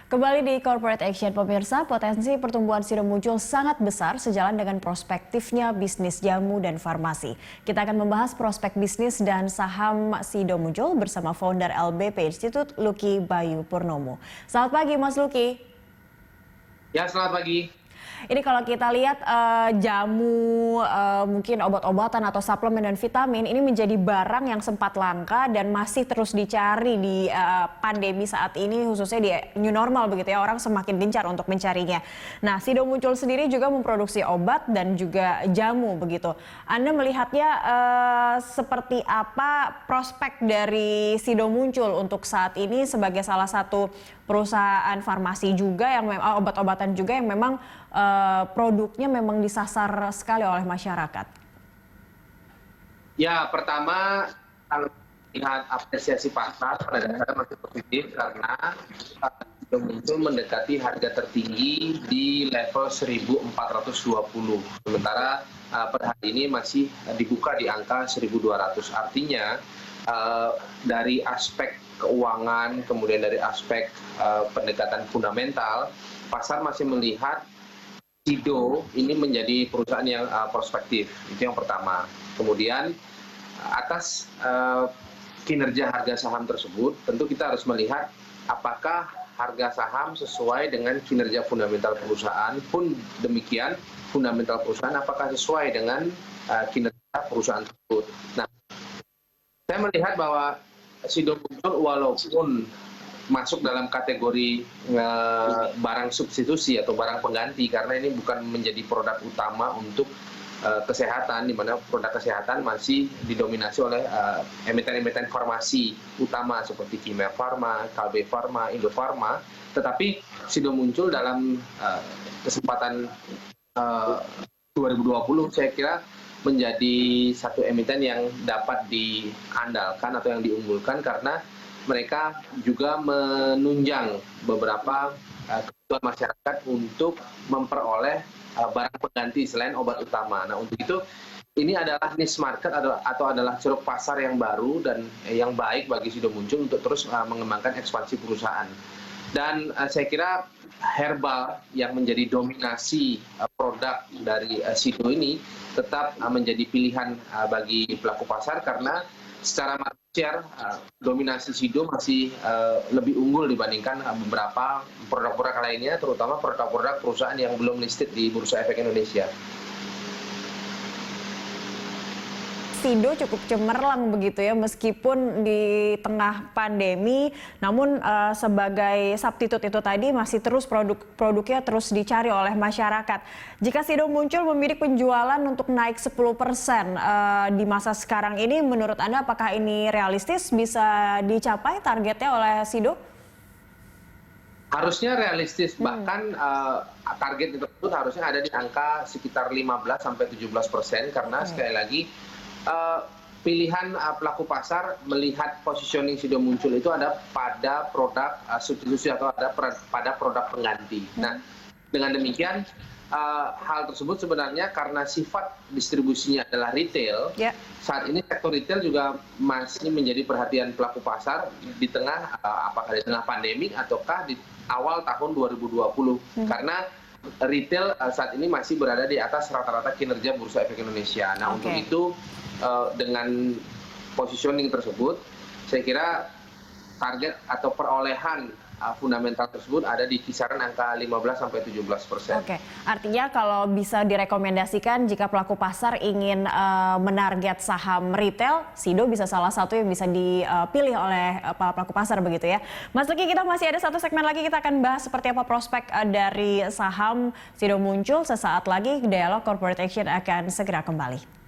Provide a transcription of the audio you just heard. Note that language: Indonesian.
Kembali di Corporate Action, pemirsa, potensi pertumbuhan Sido muncul sangat besar sejalan dengan prospektifnya bisnis jamu dan farmasi. Kita akan membahas prospek bisnis dan saham Sido muncul bersama founder LBP Institute, Lucky Bayu Purnomo. Selamat pagi, Mas Lucky. Ya, selamat pagi. Ini kalau kita lihat jamu, mungkin obat-obatan atau suplemen dan vitamin ini menjadi barang yang sempat langka dan masih terus dicari di pandemi saat ini, khususnya di new normal begitu ya, orang semakin gencar untuk mencarinya. Nah, Sido muncul sendiri juga memproduksi obat dan juga jamu begitu. Anda melihatnya seperti apa prospek dari Sido muncul untuk saat ini sebagai salah satu perusahaan farmasi juga yang obat-obatan juga yang memang produknya memang disasar sekali oleh masyarakat? Ya, pertama kalau lihat apresiasi pasar pada dasarnya masih positif karena Sido muncul mendekati harga tertinggi di level 1420. Sementara per hari ini masih dibuka di angka 1200. Artinya dari aspek keuangan, kemudian dari aspek pendekatan fundamental, pasar masih melihat Sido ini menjadi perusahaan yang prospektif. Itu yang pertama. Kemudian atas kinerja harga saham tersebut, tentu kita harus melihat apakah harga saham sesuai dengan kinerja fundamental perusahaan. Pun demikian, fundamental perusahaan apakah sesuai dengan kinerja perusahaan tersebut. Nah, saya melihat bahwa Sido muncul walaupun masuk dalam kategori barang substitusi atau barang pengganti, karena ini bukan menjadi produk utama untuk kesehatan, di mana produk kesehatan masih didominasi oleh emiten-emiten farmasi utama seperti Kimia Farma, Kalbe Farma, Indo Farma. Tetapi Sido muncul dalam kesempatan 2020, saya kira menjadi satu emiten yang dapat diandalkan atau yang diunggulkan karena mereka juga menunjang beberapa kebutuhan masyarakat untuk memperoleh barang pengganti selain obat utama. Nah, untuk itu ini adalah niche market atau adalah ceruk pasar yang baru dan yang baik bagi Sido muncul untuk terus mengembangkan ekspansi perusahaan. Dan saya kira herbal yang menjadi dominasi produk dari Sido ini tetap menjadi pilihan bagi pelaku pasar karena secara market share, dominasi Sido masih lebih unggul dibandingkan beberapa produk-produk lainnya, terutama produk-produk perusahaan yang belum listed di Bursa Efek Indonesia. Sido cukup cemerlang begitu ya, meskipun di tengah pandemi, namun sebagai substitute itu tadi masih terus produknya terus dicari oleh masyarakat. Jika Sido muncul membidik penjualan untuk naik 10% di masa sekarang ini, menurut Anda apakah ini realistis bisa dicapai targetnya oleh Sido? Harusnya realistis, bahkan target tersebut harusnya ada di angka sekitar 15-17%, karena sekali lagi pilihan pelaku pasar melihat positioning Sido muncul itu ada pada produk substitusi atau ada pada produk pengganti. Nah, dengan demikian hal tersebut sebenarnya karena sifat distribusinya adalah retail, saat ini sektor retail juga masih menjadi perhatian pelaku pasar di tengah apakah di tengah pandemi ataukah di awal tahun 2020, karena retail saat ini masih berada di atas rata-rata kinerja Bursa Efek Indonesia. Nah, untuk itu dengan positioning tersebut, saya kira target atau perolehan fundamental tersebut ada di kisaran angka 15-17%. Oke, artinya kalau bisa direkomendasikan jika pelaku pasar ingin menarget saham retail, Sido bisa salah satu yang bisa dipilih oleh para pelaku pasar begitu ya. Mas Lucky, kita masih ada satu segmen lagi, kita akan bahas seperti apa prospek dari saham Sido muncul sesaat lagi. Dialog Corporate Action akan segera kembali.